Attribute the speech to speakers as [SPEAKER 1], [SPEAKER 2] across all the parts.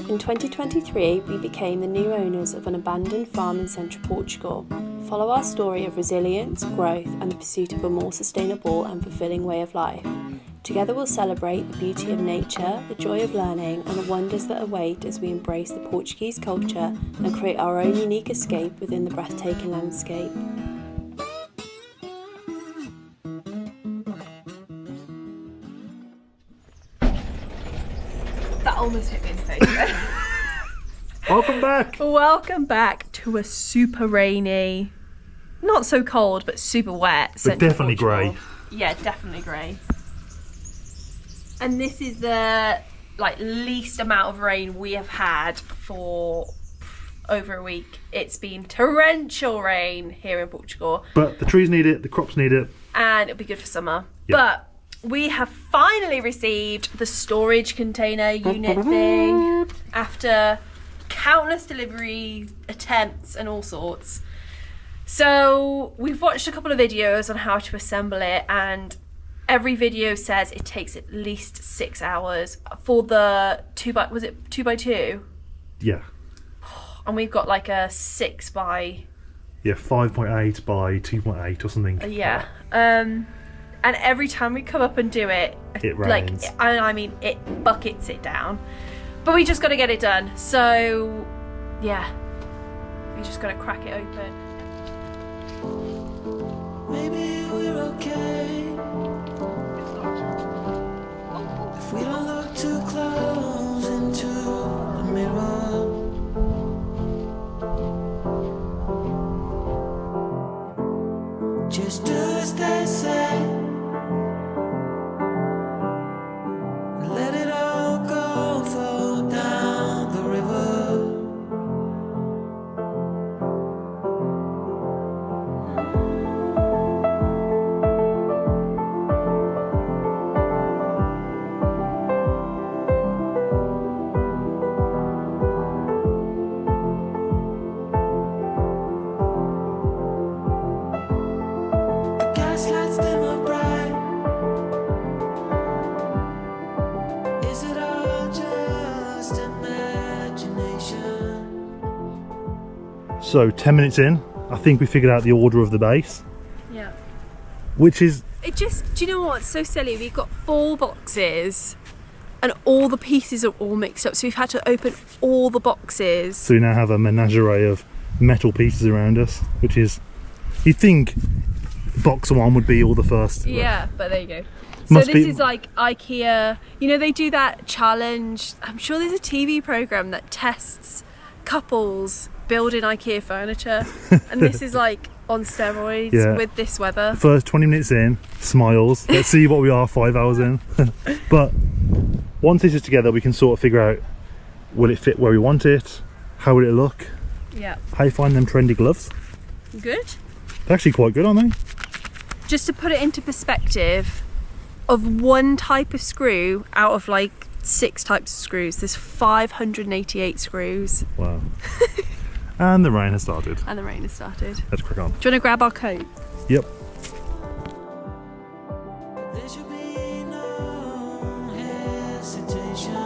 [SPEAKER 1] In 2023, we became the new owners of an abandoned farm in central Portugal. Follow our story of resilience, growth, and the pursuit of a more sustainable and fulfilling way of life. Together we'll celebrate the beauty of nature, the joy of learning, and the wonders that await as we embrace the Portuguese culture and create our own unique escape within the breathtaking landscape.
[SPEAKER 2] That almost hit me in the face.
[SPEAKER 3] Welcome back!
[SPEAKER 2] Welcome back to a super rainy, not so cold, but super wet.
[SPEAKER 3] But definitely
[SPEAKER 2] Portugal.
[SPEAKER 3] grey.
[SPEAKER 2] Yeah, definitely grey. And this is the least amount of rain we have had for over a week. It's been torrential rain here in Portugal.
[SPEAKER 3] But the trees need it, the crops need it.
[SPEAKER 2] And it'll be good for summer.
[SPEAKER 3] Yep.
[SPEAKER 2] But we have finally received the storage container unit thing after countless delivery attempts and all sorts. So we've watched a couple of videos on how to assemble it, and every video says it takes at least 6 hours for the 2x2?
[SPEAKER 3] Yeah.
[SPEAKER 2] And we've got like a 6 by...
[SPEAKER 3] Yeah, 5.8 by 2.8 or something.
[SPEAKER 2] Yeah. And every time we come up and do it,
[SPEAKER 3] rains.
[SPEAKER 2] It buckets it down. But we just got to get it done. So, yeah, we just got to crack it open.
[SPEAKER 4] Maybe we're okay if we don't look too close into the mirror. Just do as they say. Let it all go, flow down the river. The gaslights dimmer bright. Is it all just imagination?
[SPEAKER 3] So 10 minutes in, I think we figured out the order of the base,
[SPEAKER 2] Yeah.
[SPEAKER 3] which is...
[SPEAKER 2] It just, do you know what? It's so silly. We've got 4 boxes and all the pieces are all mixed up. So we've had to open all the boxes.
[SPEAKER 3] So we now have a menagerie of metal pieces around us, which is... You'd think box 1 would be all the first.
[SPEAKER 2] Yeah, but there you go. So
[SPEAKER 3] Must
[SPEAKER 2] this
[SPEAKER 3] be-
[SPEAKER 2] is like IKEA. You know, they do that challenge. I'm sure there's a TV program that tests couples building IKEA furniture. And this is like on steroids
[SPEAKER 3] Yeah.
[SPEAKER 2] with this weather.
[SPEAKER 3] First 20 minutes in, smiles. Let's see what we are 5 hours in. But once this is together, we can sort of figure out, will it fit where we want it? How will it look?
[SPEAKER 2] Yeah.
[SPEAKER 3] How you find them trendy gloves?
[SPEAKER 2] Good.
[SPEAKER 3] They're actually quite good, aren't they?
[SPEAKER 2] Just to put it into perspective, of one type of screw out of like 6 types of screws, there's 588 screws.
[SPEAKER 3] Wow. And the rain has started.
[SPEAKER 2] And the rain has started.
[SPEAKER 3] Let's crack on.
[SPEAKER 2] Do you want to grab our coat?
[SPEAKER 3] Yep.
[SPEAKER 4] There should be no hesitation.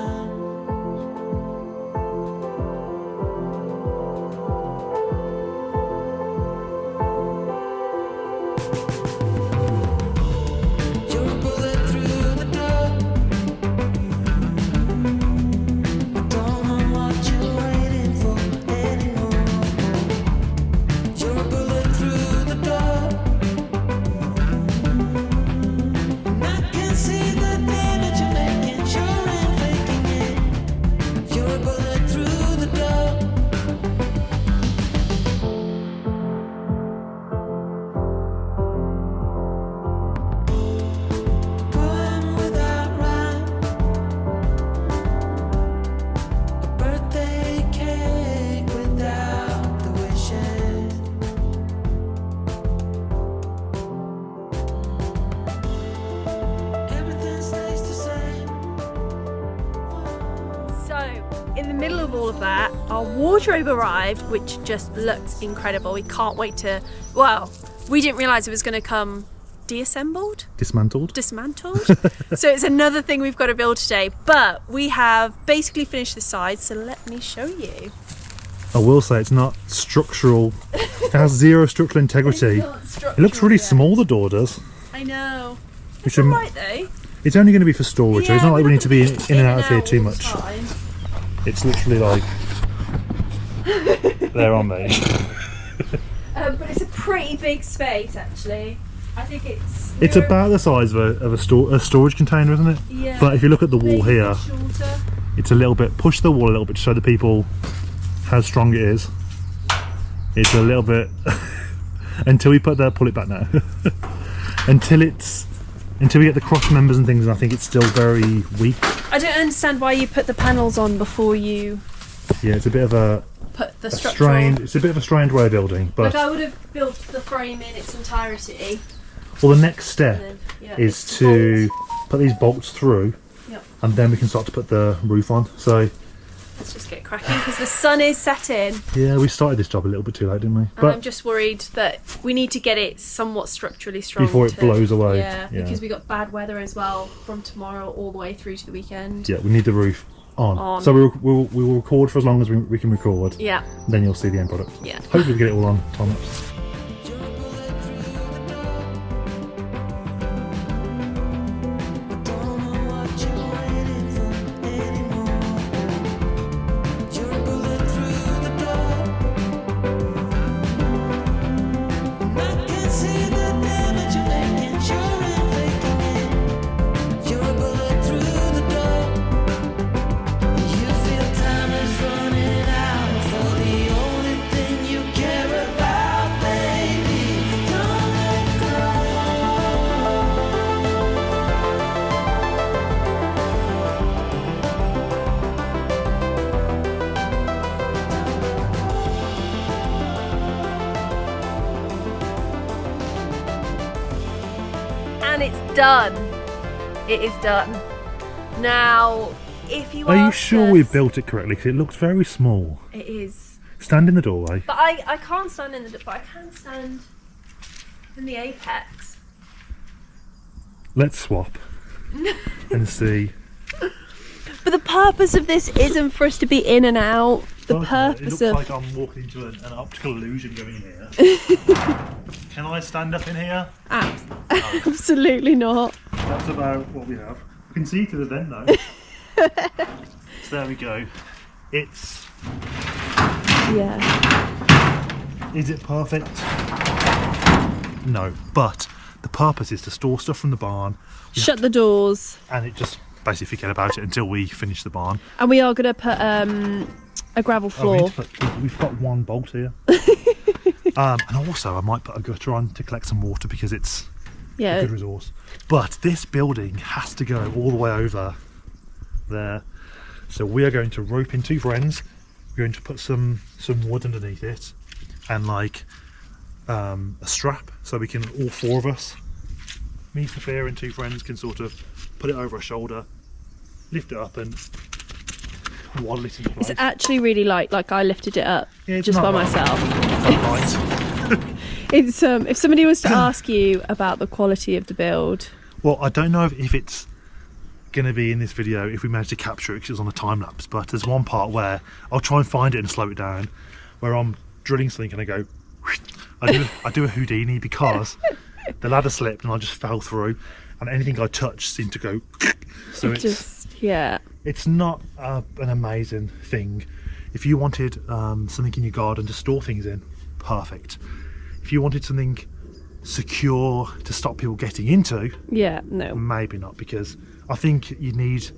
[SPEAKER 4] You're a bullet through the door. I don't know what you're waiting for anymore. You're a bullet through the door. And I can see the damage you're making, sure ain't faking it. You're a bullet through the door. Poem without rhyme, a birthday cake without the wishes. Everything stays the same.
[SPEAKER 2] So, in the middle of all of that, our wardrobe arrived, which just looks incredible. We can't wait to, well, we didn't realise it was going to come dismantled. So it's another thing we've got to build today, but we have basically finished the sides, so let me show you.
[SPEAKER 3] I will say it's not structural. It has zero structural integrity. It looks really small, the door does.
[SPEAKER 2] I know.
[SPEAKER 3] Which
[SPEAKER 2] It's alright though.
[SPEAKER 3] It's only going to be for storage, so it's not like we need to be in and out of here too
[SPEAKER 2] all the
[SPEAKER 3] much.
[SPEAKER 2] time.
[SPEAKER 3] It's literally like there on me.
[SPEAKER 2] But it's a pretty big space actually. I think
[SPEAKER 3] It's about the size of a storage container, isn't it?
[SPEAKER 2] Yeah.
[SPEAKER 3] But if you look at the wall
[SPEAKER 2] maybe a
[SPEAKER 3] here,
[SPEAKER 2] bit shorter.
[SPEAKER 3] it's a little bit, push the wall a little bit to show the people how strong it is. It's a little bit, until we pull it back now. until we get the cross members and things, and I think it's still very weak.
[SPEAKER 2] I don't understand why you put the panels on before you
[SPEAKER 3] Yeah, it's a bit of a
[SPEAKER 2] put the structure on.
[SPEAKER 3] it's a bit of a strange way of building, but
[SPEAKER 2] Like I would have built the frame in its entirety.
[SPEAKER 3] well, the next step
[SPEAKER 2] And then, yeah,
[SPEAKER 3] is
[SPEAKER 2] it's
[SPEAKER 3] to
[SPEAKER 2] bolts.
[SPEAKER 3] put these bolts through,
[SPEAKER 2] Yep.
[SPEAKER 3] and then we can start to put the roof on. So
[SPEAKER 2] Let's just get cracking because the sun is setting,
[SPEAKER 3] yeah, we started this job a little bit too late, didn't we?
[SPEAKER 2] and I'm just worried that we need to get it somewhat structurally strong
[SPEAKER 3] Before it blows away.
[SPEAKER 2] Yeah,
[SPEAKER 3] Yeah.
[SPEAKER 2] because we got bad weather as well from tomorrow all the way through to the weekend.
[SPEAKER 3] Yeah, we need the roof on.
[SPEAKER 2] On.
[SPEAKER 3] So we will record for as long as we can record.
[SPEAKER 2] Yeah,
[SPEAKER 3] Then you'll see the end product.
[SPEAKER 2] yeah.
[SPEAKER 3] Hopefully we get it all on time lapse.
[SPEAKER 2] And it's done. It is done. Now, if you
[SPEAKER 3] Are you
[SPEAKER 2] asked
[SPEAKER 3] sure
[SPEAKER 2] us-
[SPEAKER 3] we've built it correctly? Because it looks very small.
[SPEAKER 2] It is.
[SPEAKER 3] Stand in the doorway.
[SPEAKER 2] But I can't stand in the, but I can stand in the apex.
[SPEAKER 3] Let's swap and see.
[SPEAKER 2] But the purpose of this isn't for us to be in and out. The
[SPEAKER 3] Okay,
[SPEAKER 2] purpose
[SPEAKER 3] it
[SPEAKER 2] of
[SPEAKER 3] looks like I'm walking into an optical illusion going in here. Can I stand up in here?
[SPEAKER 2] absolutely not.
[SPEAKER 3] That's about what we have. We can see to the vent though. So there we go. It's.
[SPEAKER 2] Yeah.
[SPEAKER 3] Is it perfect? No, but the purpose is to store stuff from the barn.
[SPEAKER 2] Shut the doors.
[SPEAKER 3] And it just basically forget about it until we finish the barn.
[SPEAKER 2] And we are going to put a gravel floor.
[SPEAKER 3] We've got one bolt here. And also I might put a gutter on to collect some water because it's a
[SPEAKER 2] Yeah.
[SPEAKER 3] good resource. But this building has to go all the way over there. So we are going to rope in two friends. We're going to put some wood underneath it and like a strap so we can, all four of us, me, Sophia and two friends, can sort of put it over our shoulder, lift it up and waddle it into place.
[SPEAKER 2] It's actually really light. Like I lifted it up
[SPEAKER 3] Yeah, it's
[SPEAKER 2] just by
[SPEAKER 3] not light.
[SPEAKER 2] myself.
[SPEAKER 3] It's not light.
[SPEAKER 2] It's if somebody was to ask you about the quality of the build,
[SPEAKER 3] Well, I don't know if it's going to be in this video if we manage to capture it because it's on a time lapse, but there's one part where I'll try and find it and slow it down where I'm drilling something and I go I do a Houdini because the ladder slipped and I just fell through and anything I touched seemed to go so it's not an amazing thing. If you wanted something in your garden to store things in, perfect. If you wanted something secure to stop people getting into,
[SPEAKER 2] no.
[SPEAKER 3] maybe not, because I think you need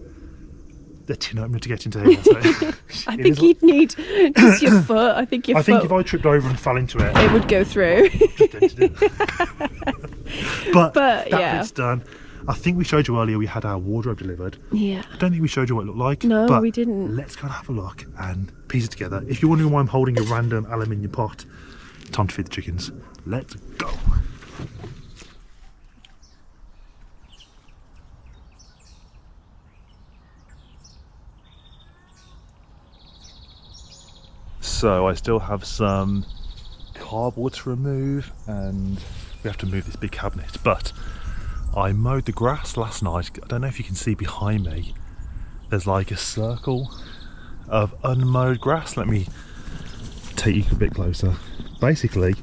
[SPEAKER 3] the tin opener to get into here. So
[SPEAKER 2] I think you'd need just your foot. I think
[SPEAKER 3] I think if I tripped over and fell into it,
[SPEAKER 2] it would go through.
[SPEAKER 3] just dented it. but that
[SPEAKER 2] yeah.
[SPEAKER 3] bit's done. I think we showed you earlier we had our wardrobe delivered.
[SPEAKER 2] Yeah.
[SPEAKER 3] I don't think we showed you what it looked like.
[SPEAKER 2] No,
[SPEAKER 3] but
[SPEAKER 2] we didn't.
[SPEAKER 3] Let's go and have a look and piece it together. If you're wondering why I'm holding a random aluminium pot, time to feed the chickens. Let's go. So I still have some cardboard to remove and we have to move this big cabinet. But I mowed the grass last night. I don't know if you can see behind me, there's like a circle of unmowed grass. Let me take you a bit closer. Basically,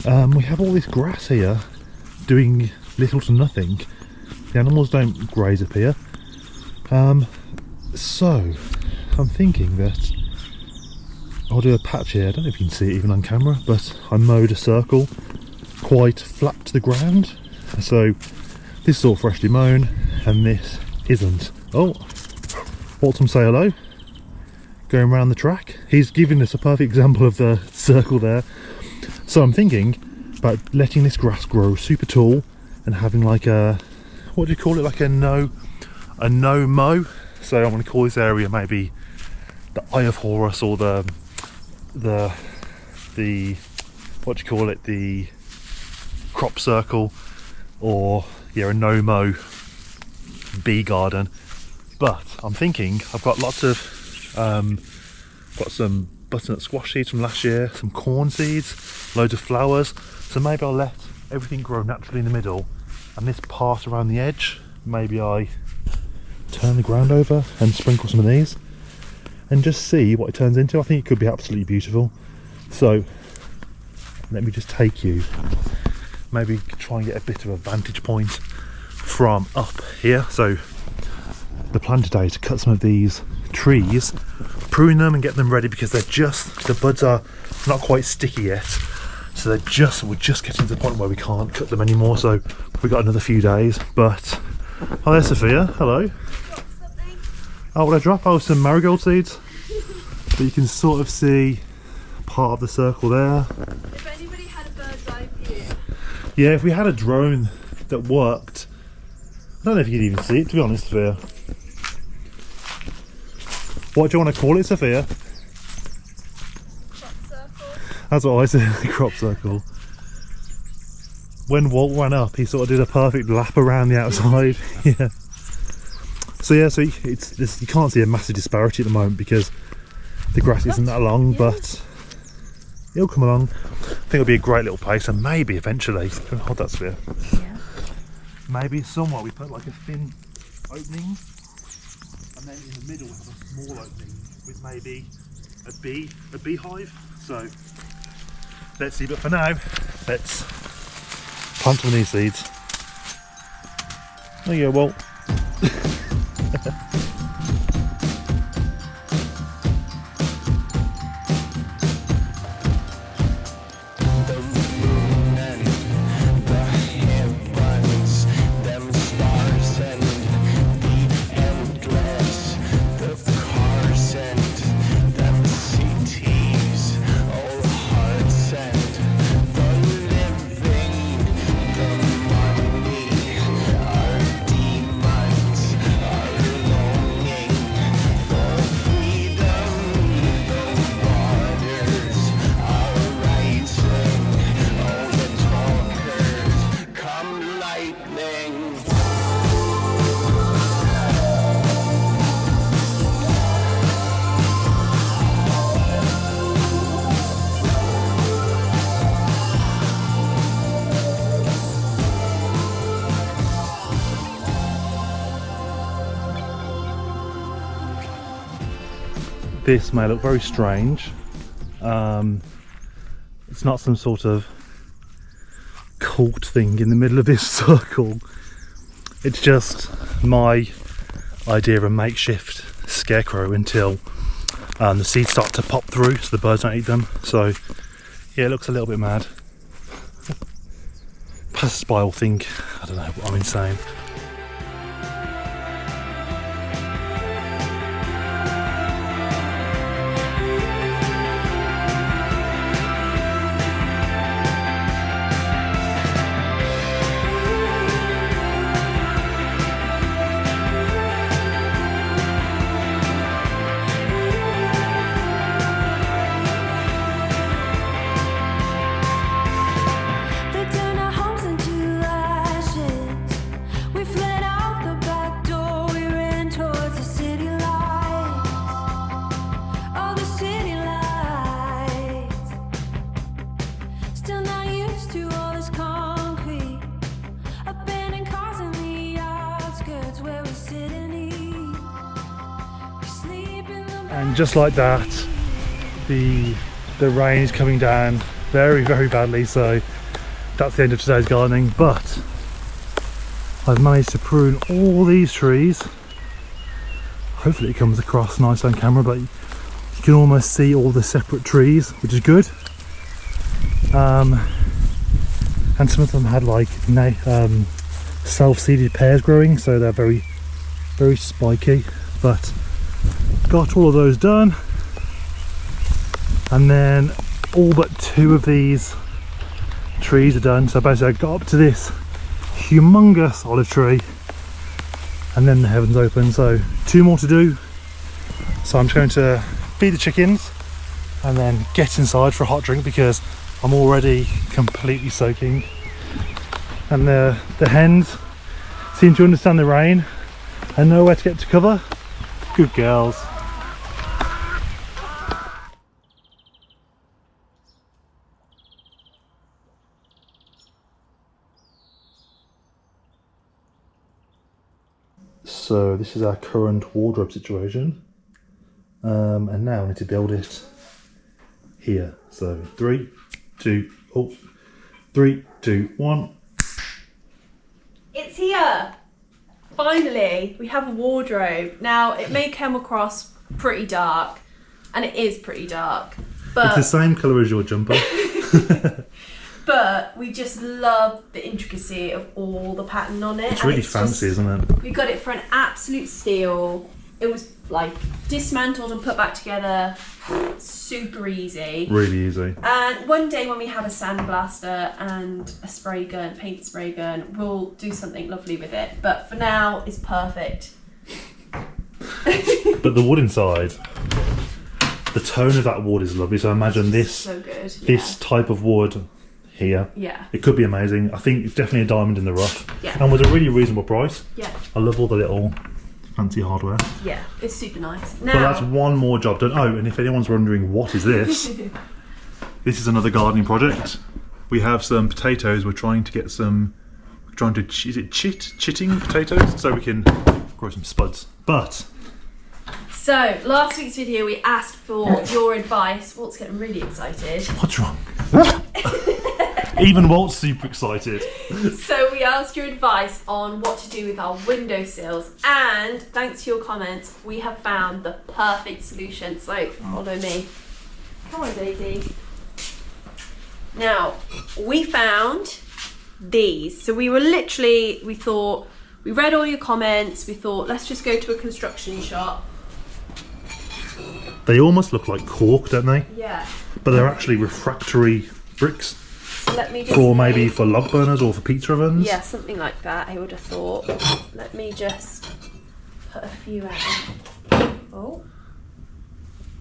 [SPEAKER 3] we have all this grass here doing little to nothing. The animals don't graze up here. So I'm thinking that I'll do a patch here. I don't know if you can see it even on camera, but I mowed a circle quite flat to the ground. So this is all freshly mown and this isn't. Oh, Autumn, say hello. Going around the track. He's giving us a perfect example of the circle there. So I'm thinking about letting this grass grow super tall and having like a, what do you call it, like a no mow. So I'm going to call this area maybe the Eye of Horus, or the what do you call it, the crop circle, or yeah, a no mow bee garden. But I'm thinking I've got lots of got some butternut squash seeds from last year, some corn seeds, loads of flowers, so maybe I'll let everything grow naturally in the middle, and this part around the edge, maybe I turn the ground over and sprinkle some of these and just see what it turns into. I think it could be absolutely beautiful. So let me just take you, maybe try and get a bit of a vantage point from up here. So the plan today is to cut some of these trees, prune them and get them ready, because they're just, the buds are not quite sticky yet, so we're just getting to the point where we can't cut them anymore, so we've got another few days. But oh, there's Sophia, hello. Oh, what did I drop? Oh, some marigold seeds. But you can sort of see part of the circle there.
[SPEAKER 2] If anybody had a bird's eye view.
[SPEAKER 3] Yeah, if we had a drone that worked, I don't know if you could even see it, to be honest, Sophia. What do you want to call it, Sophia?
[SPEAKER 2] Crop circle.
[SPEAKER 3] That's what I said, the crop circle. When Walt ran up, he sort of did a perfect lap around the outside. Yeah. So yeah, so it's this, you can't see a massive disparity at the moment because the grass isn't that long, but it'll come along. I think it'll be a great little place, and maybe eventually, hold that Sphere.
[SPEAKER 2] Yeah.
[SPEAKER 3] Maybe somewhere we put like a thin opening, and then in the middle we have a small opening with maybe a beehive. So let's see. But for now, let's plant some of these seeds. There you go, Walt. This may look very strange. It's not some sort of cult thing in the middle of this circle. It's just my idea of a makeshift scarecrow until the seeds start to pop through so the birds don't eat them. So yeah, it looks a little bit mad. Passers-by will think, I don't know, I'm insane.
[SPEAKER 4] They turn our homes into ashes. We
[SPEAKER 3] And just like that, the rain is coming down very, very badly, so that's the end of today's gardening. But I've managed to prune all these trees. Hopefully it comes across nice on camera, but you can almost see all the separate trees, which is good. And some of them had like self-seeded pears growing, so they're very, very spiky. But got all of those done, and then all but 2 of these trees are done. So basically I got up to this humongous olive tree, and then the heavens open. So 2 more to do. So I'm just going to feed the chickens and then get inside for a hot drink because I'm already completely soaking. And the hens seem to understand the rain and know where to get to cover. Good girls. So this is our current wardrobe situation, and now I need to build it here. So 3, 2, 1.
[SPEAKER 2] It's here! Finally, we have a wardrobe. Now, it may come across pretty dark, and it is pretty dark, but
[SPEAKER 3] It's the same colour as your jumper.
[SPEAKER 2] but we just love the intricacy of all the pattern on it.
[SPEAKER 3] It's really fancy, isn't it?
[SPEAKER 2] We got it for an absolute steal. It was like dismantled and put back together, super easy.
[SPEAKER 3] Really easy.
[SPEAKER 2] And one day when we have a sandblaster and a spray gun, paint spray gun, we'll do something lovely with it. But for now, it's perfect.
[SPEAKER 3] But the wood inside, the tone of that wood is lovely. So imagine this,
[SPEAKER 2] So good.
[SPEAKER 3] this type of wood here.
[SPEAKER 2] Yeah.
[SPEAKER 3] It could be amazing. I think it's definitely a diamond in the rough.
[SPEAKER 2] Yeah.
[SPEAKER 3] And was a really reasonable price.
[SPEAKER 2] Yeah.
[SPEAKER 3] I love all the little fancy hardware.
[SPEAKER 2] Yeah. It's super nice. Now,
[SPEAKER 3] But that's one more job done. Oh, and if anyone's wondering what is this, this is another gardening project. We have some potatoes. We're trying to get some. We're trying to is it chitting potatoes so we can grow some spuds. But
[SPEAKER 2] so last week's video we asked for your advice. Walt's getting really excited.
[SPEAKER 3] what's wrong? Even Walt's super excited.
[SPEAKER 2] So we asked your advice on what to do with our windowsills, and thanks to your comments, we have found the perfect solution. So follow me. Come on, Daisy. Now, we found these. So we thought, we read all your comments, we thought, let's just go to a construction shop.
[SPEAKER 3] They almost look like cork, don't they?
[SPEAKER 2] Yeah.
[SPEAKER 3] But they're actually refractory bricks.
[SPEAKER 2] So let me just
[SPEAKER 3] For maybe for log burners or for pizza ovens.
[SPEAKER 2] Yeah, something like that, I would have thought. Let me just put a few out. Oh.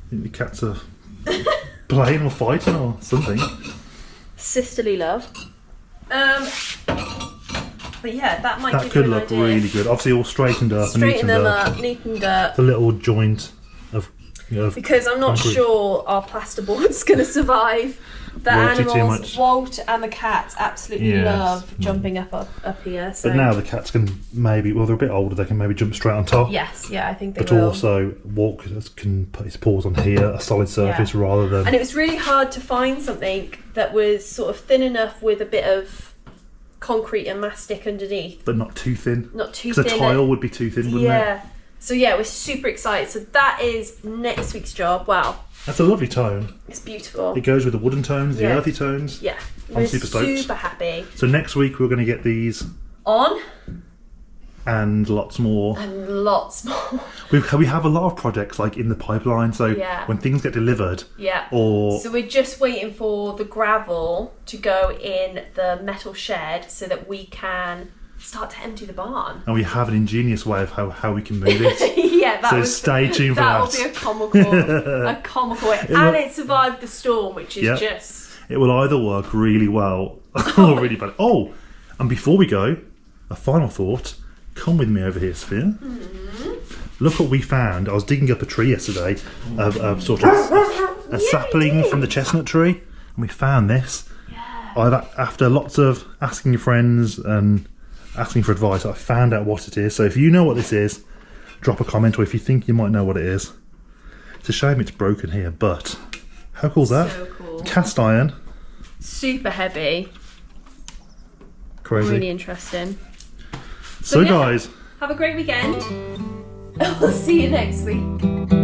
[SPEAKER 3] I think the cats are playing or fighting or something.
[SPEAKER 2] Sisterly love. But yeah, that might
[SPEAKER 3] That
[SPEAKER 2] give
[SPEAKER 3] could
[SPEAKER 2] you an
[SPEAKER 3] look
[SPEAKER 2] idea.
[SPEAKER 3] really good. Obviously all straightened up and
[SPEAKER 2] Straighten
[SPEAKER 3] neatened
[SPEAKER 2] them
[SPEAKER 3] up.
[SPEAKER 2] up, neatened up.
[SPEAKER 3] The little joint of
[SPEAKER 2] Because I'm not
[SPEAKER 3] concrete.
[SPEAKER 2] sure our plasterboard's going to survive. The
[SPEAKER 3] Royalty too
[SPEAKER 2] animals,
[SPEAKER 3] much.
[SPEAKER 2] Walt and the cats absolutely
[SPEAKER 3] Yes.
[SPEAKER 2] love jumping up here. So.
[SPEAKER 3] But now the cats can maybe, well they're a bit older, they can maybe jump straight on top.
[SPEAKER 2] Yes, yeah, I think they
[SPEAKER 3] But
[SPEAKER 2] will.
[SPEAKER 3] also Walt can put his paws on here, a solid surface rather than...
[SPEAKER 2] And it was really hard to find something that was sort of thin enough with a bit of concrete and mastic underneath.
[SPEAKER 3] But not too thin.
[SPEAKER 2] Not too thin.
[SPEAKER 3] Because a tile would be too thin, wouldn't it?
[SPEAKER 2] Yeah. So yeah, we're super excited. So that is next week's job. Wow,
[SPEAKER 3] That's a lovely tone.
[SPEAKER 2] it's beautiful.
[SPEAKER 3] It goes with the wooden tones, the
[SPEAKER 2] Yeah.
[SPEAKER 3] earthy tones.
[SPEAKER 2] Yeah,
[SPEAKER 3] I'm
[SPEAKER 2] we're
[SPEAKER 3] super stoked.
[SPEAKER 2] super happy.
[SPEAKER 3] So next week we're going to get these
[SPEAKER 2] On
[SPEAKER 3] and lots more.
[SPEAKER 2] and lots more.
[SPEAKER 3] We have a lot of projects like in the pipeline, so
[SPEAKER 2] Yeah.
[SPEAKER 3] when things get delivered
[SPEAKER 2] Yeah.
[SPEAKER 3] or
[SPEAKER 2] So we're just waiting for the gravel to go in the metal shed so that we can start to empty the barn.
[SPEAKER 3] and we have an ingenious way of how we can move it.
[SPEAKER 2] Yeah, that
[SPEAKER 3] So
[SPEAKER 2] was.
[SPEAKER 3] stay tuned for
[SPEAKER 2] That will
[SPEAKER 3] that.
[SPEAKER 2] be a comical way.
[SPEAKER 3] will-
[SPEAKER 2] And it survived the storm, which is
[SPEAKER 3] Yeah.
[SPEAKER 2] just.
[SPEAKER 3] It will either work really well or really bad. Oh, and before we go, a final thought. Come with me over here, Sophia. Look what we found. I was digging up a tree yesterday, of sort of a sapling from the chestnut tree, and we found this. After lots of asking your friends and asking for advice, I found out what it is. So if you know what this is, drop a comment, or if you think you might know what it is, It's a shame it's broken here, but how cool is that?
[SPEAKER 2] So cool.
[SPEAKER 3] Cast iron.
[SPEAKER 2] Super heavy.
[SPEAKER 3] Crazy.
[SPEAKER 2] Really interesting.
[SPEAKER 3] So
[SPEAKER 2] yeah.
[SPEAKER 3] guys,
[SPEAKER 2] Have a great weekend. We'll see you next week.